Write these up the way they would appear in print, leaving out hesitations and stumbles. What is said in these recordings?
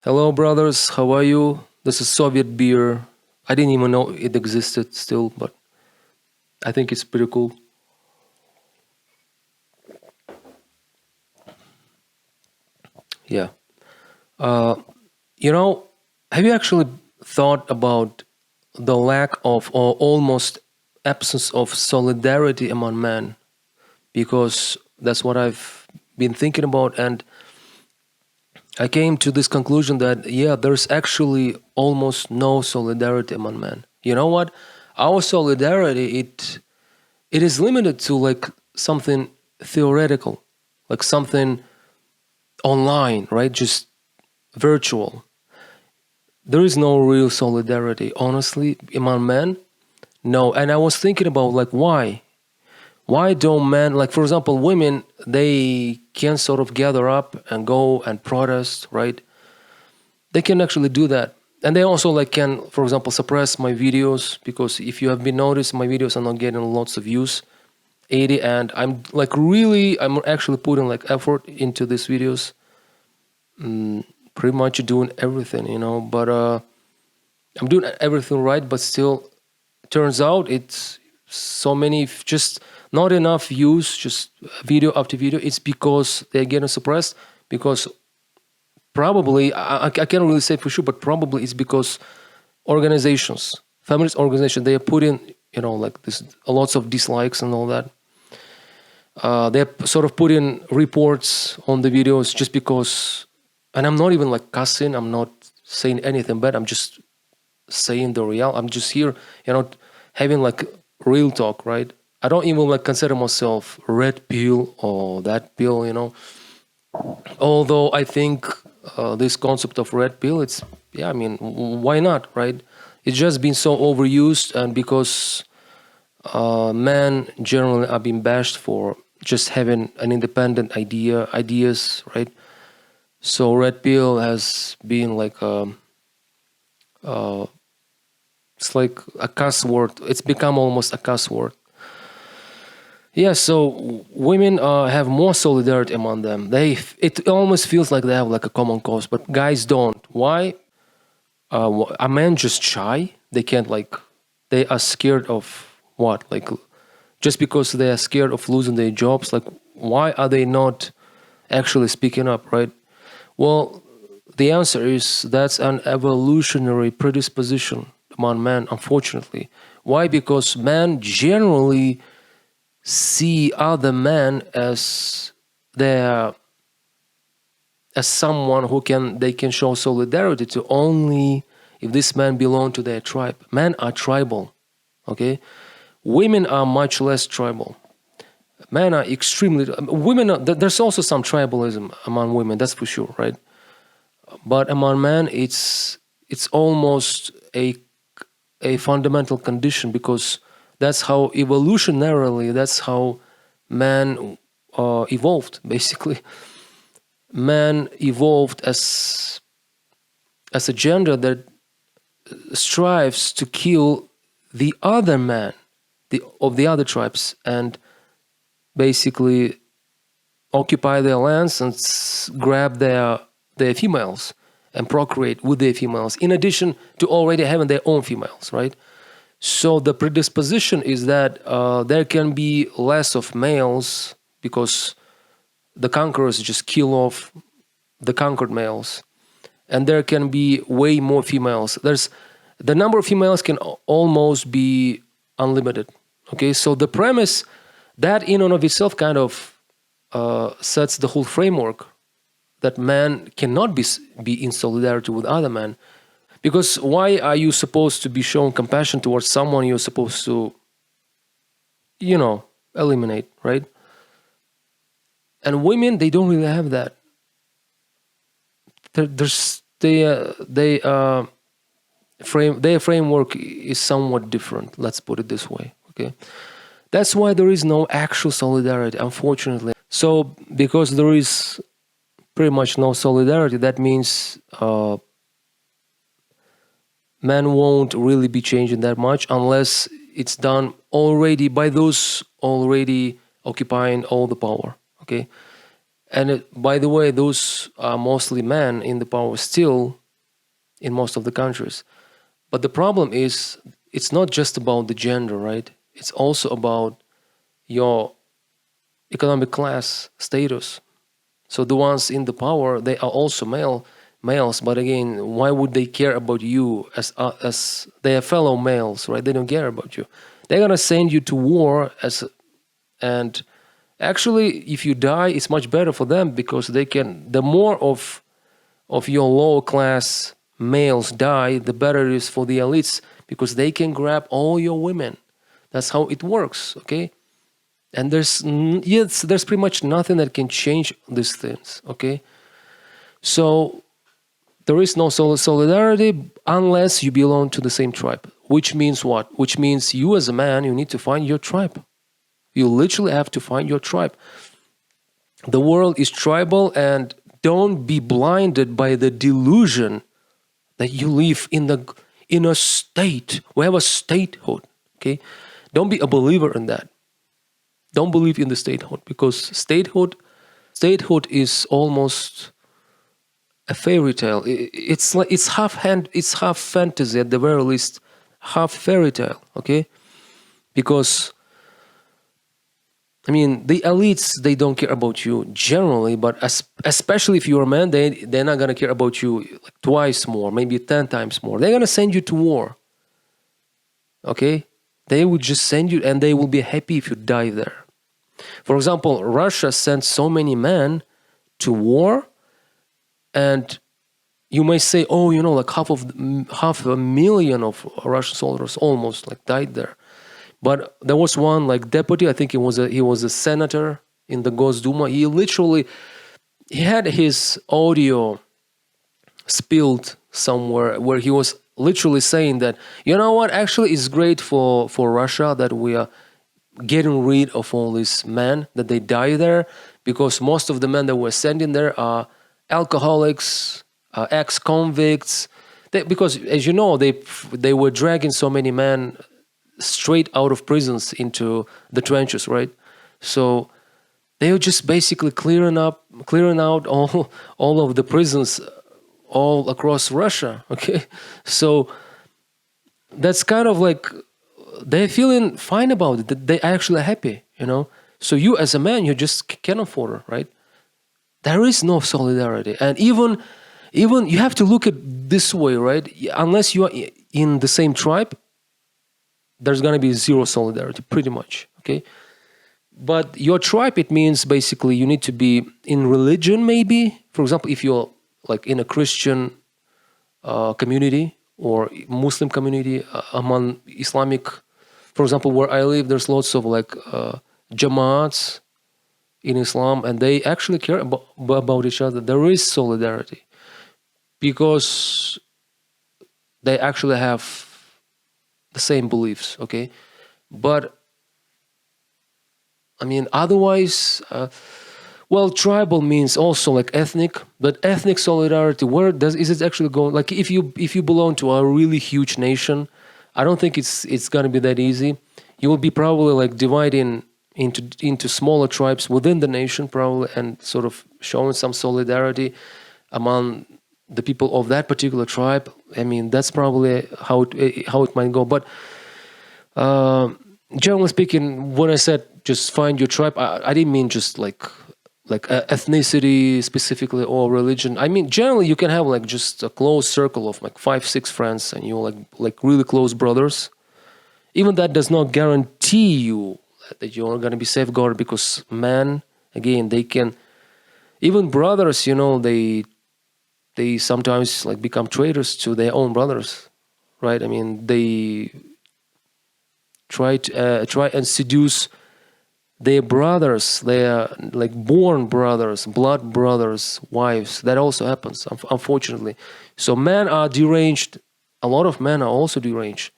Hello, brothers. How are you? This is Soviet beer. I didn't even know it existed still, but I think it's pretty cool. Yeah. Uh, you know, have you actually thought about the lack of or almost absence of solidarity among men? Because that's what I've been thinking about, and I came to this conclusion that yeah, there's actually almost no solidarity among men. You know what? Our solidarity it is limited to like something theoretical, like something online, right? Just virtual. There is no real solidarity, honestly, among men. No, and I was thinking about like why? Why don't men, like for example, women, they can sort of gather up and go and protest, right? They can actually do that. And they also like can, for example, suppress my videos because if you have been noticed, my videos are not getting lots of views 80, and I'm actually putting like effort into these videos, pretty much doing everything, but I'm doing everything right, but still turns out it's so many just not enough views, just video after video. It's because they're getting suppressed, because probably I can't really say for sure, but probably it's because organizations, feminist organizations, they are putting like this lots of dislikes and all that. They're sort of putting reports on the videos just because, and I'm not even like cussing, I'm not saying anything bad, I'm just saying the real. I'm just here, having like real talk, right? I don't even like consider myself red pill or that pill. Although I think this concept of red pill, it's, yeah, I mean, why not, right? It's just been so overused, and because men generally are being bashed for just having an independent ideas, right? So red pill has been like uh, it's like a cuss word. It's become almost a cuss word. Yeah, so women have more solidarity among them. It almost feels like they have like a common cause, but guys don't. Why? Are men just shy? They can't like. They are scared of what? Like just because they are scared of losing their jobs. Like why are they not actually speaking up? Right? Well, the answer is that's an evolutionary predisposition among men. Unfortunately, why? Because men generally see other men as their as someone who can show solidarity to only if this man belong to their tribe. Men are tribal, okay? Women are much less tribal. Men are extremely women. There's also some tribalism among women, that's for sure, right? But among men, it's almost a fundamental condition, because that's how evolutionarily, that's how man evolved. Basically, man evolved as a gender that strives to kill the other man, of the other tribes, and basically occupy their lands and grab their females and procreate with their females, in addition to already having their own females, right? So the predisposition is that there can be less of males, because the conquerors just kill off the conquered males, and there can be way more females. There's the number of females can almost be unlimited. Okay, so the premise that in and of itself kind of sets the whole framework that man cannot be in solidarity with other men. Because why are you supposed to be showing compassion towards someone you're supposed to, eliminate, right? And women, they don't really have that. There's they their framework is somewhat different. Let's put it this way. Okay, that's why there is no actual solidarity, unfortunately. So because there is pretty much no solidarity, that means men won't really be changing that much unless it's done already by those already occupying all the power. Okay, And by the way, those are mostly men in the power still in most of the countries. But the problem is, it's not just about the gender, right? It's also about your economic class status. So the ones in the power, they are also males. But again, why would they care about you as their fellow males, right? They don't care about you. They're gonna send you to war and actually, if you die, it's much better for them because they can. The more of your lower class males die, the better it is for the elites because they can grab all your women. That's how it works, okay? And there's pretty much nothing that can change these things, okay? So there is no solidarity unless you belong to the same tribe, which means what? Which means you as a man, you need to find your tribe. You literally have to find your tribe. The world is tribal, and don't be blinded by the delusion that you live in a state. We have a statehood, okay? Don't be a believer in that. Don't believe in the statehood because statehood is almost a fairy tale. It's like it's half fantasy at the very least, half fairy tale, okay? Because I mean, the elites, they don't care about you generally, but especially if you're a man, they're not going to care about you like twice more, maybe 10 times more. They're going to send you to war. Okay? They would just send you and they will be happy if you die there. For example, Russia sent so many men to war, and you may say, oh, you know, like half a million of Russian soldiers almost like died there. But there was one like deputy, I think he was a senator in the Gosduma. He had his audio spilled somewhere where he was literally saying that, you know what, actually it's great for Russia that we are getting rid of all these men, that they die there, because most of the men that we're sending there are alcoholics, ex-convicts. Because as you know, they were dragging so many men straight out of prisons into the trenches, right? So they were just basically clearing out all of the prisons all across Russia. Okay, so that's kind of like they're feeling fine about it. They are actually happy, you know. So you as a man, you just can't afford it, right? There is no solidarity, and even you have to look at this way, right? Unless you are in the same tribe, there's going to be zero solidarity, pretty much, okay? But your tribe, it means basically you need to be in religion, maybe. For example, if you're like in a Christian community or Muslim community among Islamic, for example, where I live, there's lots of like jamaats in Islam, and they actually care about each other. There is solidarity because they actually have the same beliefs, okay? But I mean, otherwise, well, tribal means also like ethnic, but ethnic solidarity, is it actually going? Like if you belong to a really huge nation, I don't think it's gonna be that easy. You will be probably like dividing into smaller tribes within the nation, probably, and sort of showing some solidarity among the people of that particular tribe. I mean, that's probably how it might go. But generally speaking, when I said just find your tribe, I didn't mean just like ethnicity specifically or religion. I mean, generally you can have like just a close circle of like 5-6 friends, and you're like really close brothers. Even that does not guarantee you that you're going to be safeguarded, because men, again, they can, even brothers, you know, they sometimes like become traitors to their own brothers, right? I mean, they try and seduce their brothers, their like born brothers, blood brothers, wives. That also happens, unfortunately. So men are deranged. A lot of men are also deranged.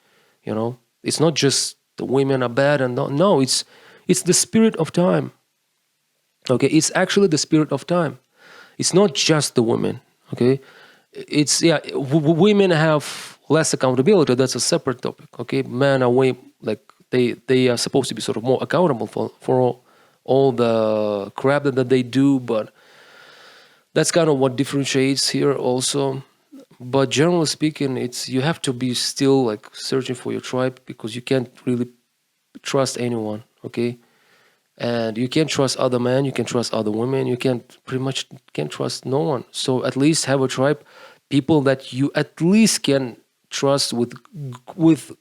You know, it's not just the women are bad and no, it's the spirit of time. Okay, it's actually the spirit of time. It's not just the women. Okay, it's women have less accountability. That's a separate topic. Okay, men are way like they are supposed to be sort of more accountable for all the crap that they do, but That's kind of what differentiates here also. But generally speaking, it's you have to be still like searching for your tribe, because you can't really trust anyone, okay? And you can't trust other men, you can trust other women, you can't pretty much can't trust no one. So at least have a tribe, people that you at least can trust with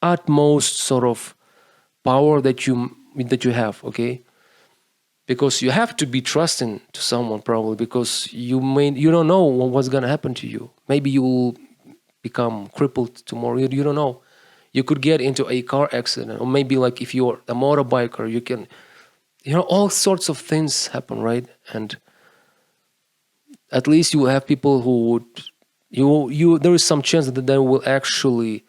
utmost sort of power that you have, okay? Because you have to be trusting to someone, probably, because you don't know what's going to happen to you. Maybe you will become crippled tomorrow. You don't know. You could get into a car accident, or maybe like if you're a motorbiker, you can, all sorts of things happen, right? And at least you will have people who would, there is some chance that they will actually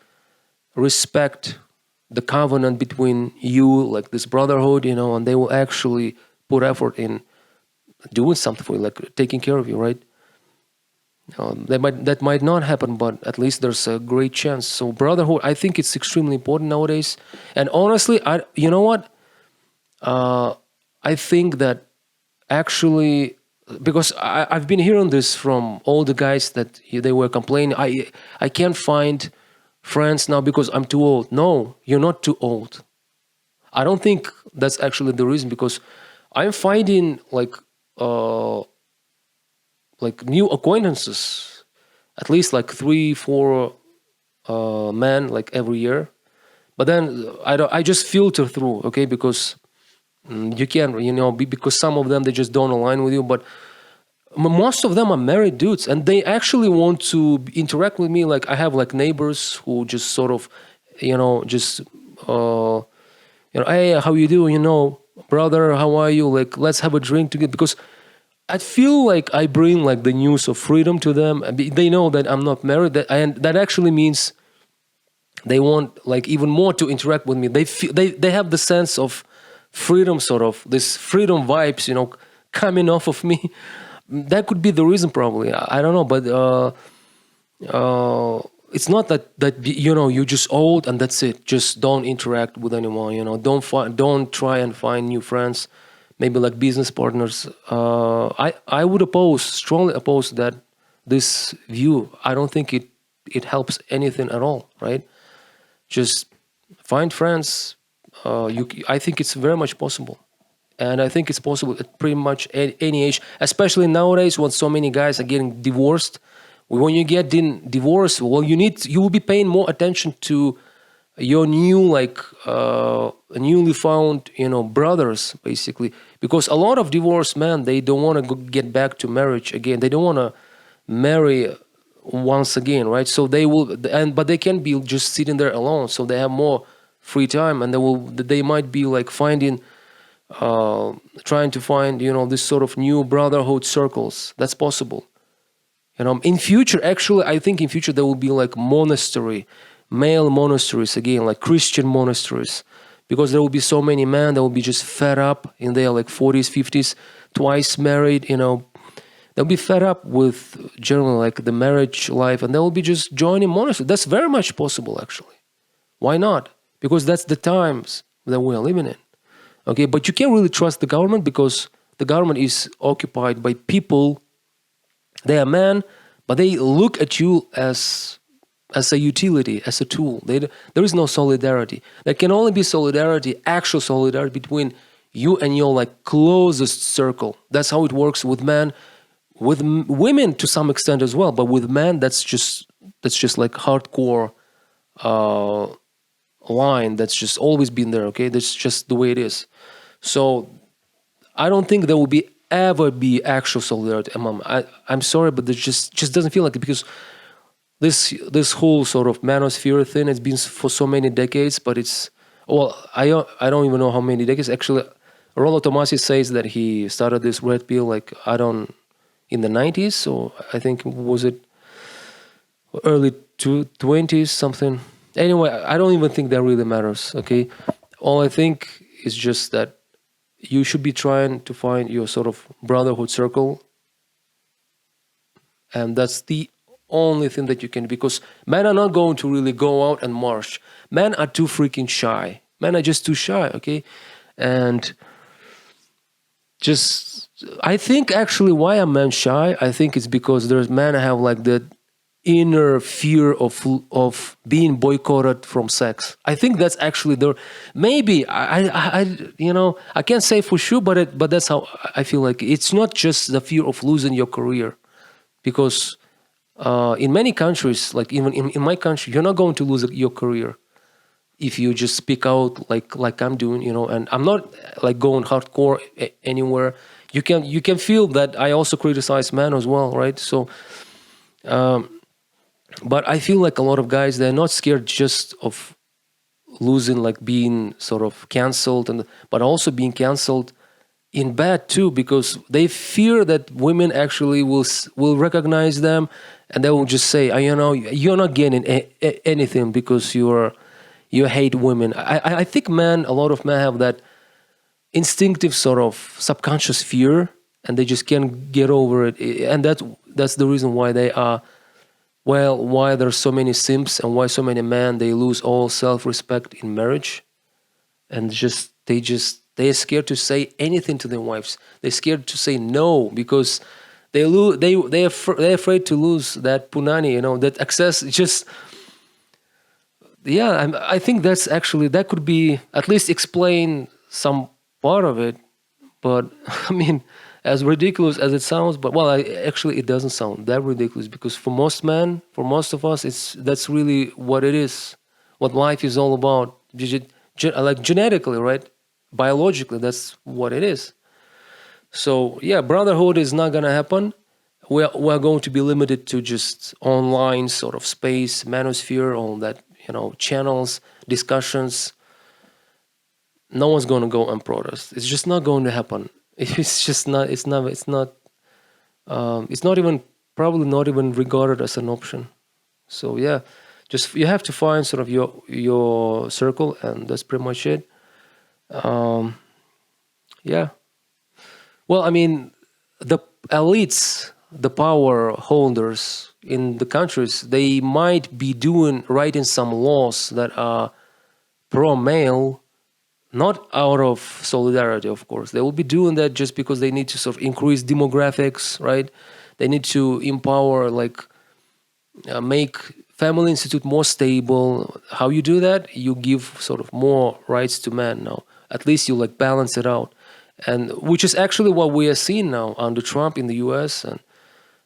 respect the covenant between you, like this brotherhood, and they will actually put effort in doing something for you, like taking care of you, right? That might not happen, but at least there's a great chance. So brotherhood, I think it's extremely important nowadays. And honestly, you know what? I think that actually, because I've been hearing this from all the guys that they were complaining, I can't find friends now because I'm too old. No, you're not too old. I don't think that's actually the reason, because I'm finding like new acquaintances, at least like 3 4 men like every year. But then I just filter through, okay, because you can, because some of them, they just don't align with you. But most of them are married dudes, and they actually want to interact with me. Like I have like neighbors who just sort of, just hey, how you doing? Brother, how are you? Like, let's have a drink together. Because I feel like I bring like the news of freedom to them. They know that I'm not married, and that actually means they want like even more to interact with me. They feel they have the sense of freedom, sort of this freedom vibes, coming off of me. That could be the reason, probably. I don't know, but it's not that you're just old and that's it. Just don't interact with anyone. Don't try and find new friends, maybe like business partners. I would strongly oppose that this view. I don't think it helps anything at all. Right? Just find friends. I think it's very much possible. And I think it's possible at pretty much any age, especially nowadays when so many guys are getting divorced. When you get divorced, well, you will be paying more attention to your newly found, brothers, basically, because a lot of divorced men, they don't want to get back to marriage again. They don't want to marry once again, right? So but they can be just sitting there alone, so they have more free time, and they might be like trying to find, this sort of new brotherhood circles. That's possible. In future, actually, I think in future there will be like male monasteries again, like Christian monasteries, because there will be so many men that will be just fed up in their like 40s, 50s, twice married, they'll be fed up with generally like the marriage life, and they will be just joining monasteries. That's very much possible, actually. Why not? Because that's the times that we are living in. Okay, but you can't really trust the government, because the government is occupied by people. They are men, but they look at you as a utility, as a tool. There is no solidarity. There can only be actual solidarity between you and your like closest circle. That's how it works with men, with women to some extent as well. But with men, that's just like hardcore line that's just always been there. Okay, that's just the way it is. So I don't think there will ever be actual solidarity among. I'm sorry, but there just doesn't feel like it, because this whole sort of manosphere thing has been for so many decades. But I don't even know how many decades actually. Rollo Tomasi says that he started this red pill like in the 90s. So I think, was it early 20s something. Anyway, I don't even think that really matters. Okay, all I think is just that you should be trying to find your sort of brotherhood circle, and that's the only thing that you can, because men are not going to really go out and march. Men are too freaking shy. Men are just too shy. Okay, and just I think actually why are men shy? I think it's because there's men have like the inner fear of being boycotted from sex. I think that's actually the maybe I can't say for sure, but that's how I feel like it's not just the fear of losing your career because in many countries, like even in my country, you're not going to lose your career if you just speak out like I'm doing, and I'm not like going hardcore anywhere. You can feel that I also criticize men as well, right? So, but I feel like a lot of guys, they're not scared just of losing, like being sort of canceled, but also being canceled in bad too, because they fear that women actually will recognize them, and they will just say, you're not getting anything because you hate women. I think a lot of men have that instinctive sort of subconscious fear, and they just can't get over it, and that's the reason why they are. Well, why there's so many simps and why so many men they lose all self-respect in marriage, and they're scared to say anything to their wives. They're scared to say no because they're afraid to lose that punani, that access. Just yeah, I think that could be at least explain some part of it. But I mean, as ridiculous as it sounds, but well, actually, it doesn't sound that ridiculous because for most men, for most of us, that's really what it is, what life is all about. Like genetically, right? Biologically, that's what it is. So yeah, brotherhood is not gonna happen. We're going to be limited to just online sort of space, manosphere, all that, channels, discussions. No one's going to go and protest. It's just not going to happen. It's just not. It's not. It's not. It's not even probably not even regarded as an option. So yeah, just you have to find sort of your circle, and that's pretty much it. Um, yeah. Well, I mean, the elites, the power holders in the countries, they might be writing some laws that are pro male, not out of solidarity, of course. They will be doing that just because they need to sort of increase demographics, right? They need to empower, like, make family institute more stable. How you do that? You give sort of more rights to men now. At least you like balance it out, and which is actually what we are seeing now under Trump in the U.S. And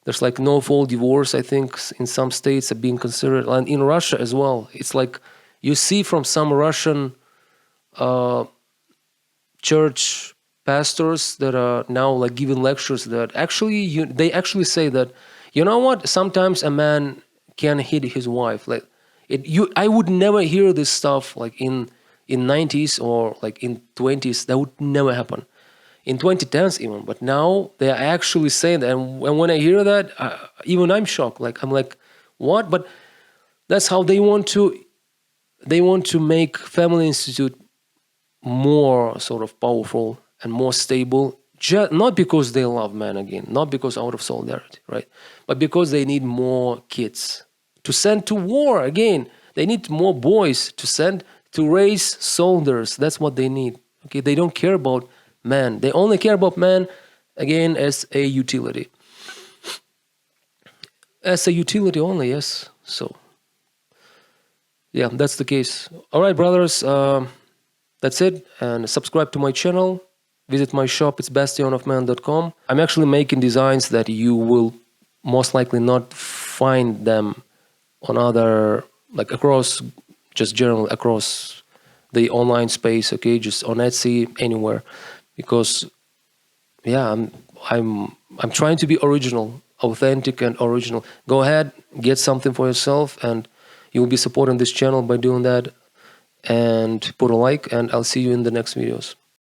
there's like no fault divorce. I think in some states are being considered, and in Russia as well. It's like you see from some Russian church pastors that are now like giving lectures that actually they actually say that what, sometimes a man can hit his wife, like I would never hear this stuff like in 90s or like in 20s. That would never happen in 2010s even, but now they are actually saying that, and when I hear that, even I'm shocked. Like I'm like, what? But that's how they want to make family institute more sort of powerful and more stable, not because they love men again, not because out of solidarity, right? But because they need more kids to send to war again. They need more boys to send to raise soldiers. That's what they need. Okay, they don't care about men. They only care about men again as a utility. As a utility only, yes. So yeah, that's the case. All right, brothers. That's it. And subscribe to my channel. Visit my shop. It's bastionofman.com. I'm actually making designs that you will most likely not find them on other, like across, just generally across the online space. Okay, just on Etsy, anywhere, because yeah, I'm trying to be original, authentic, and original. Go ahead, get something for yourself, and you'll be supporting this channel by doing that. And put a like, and I'll see you in the next videos.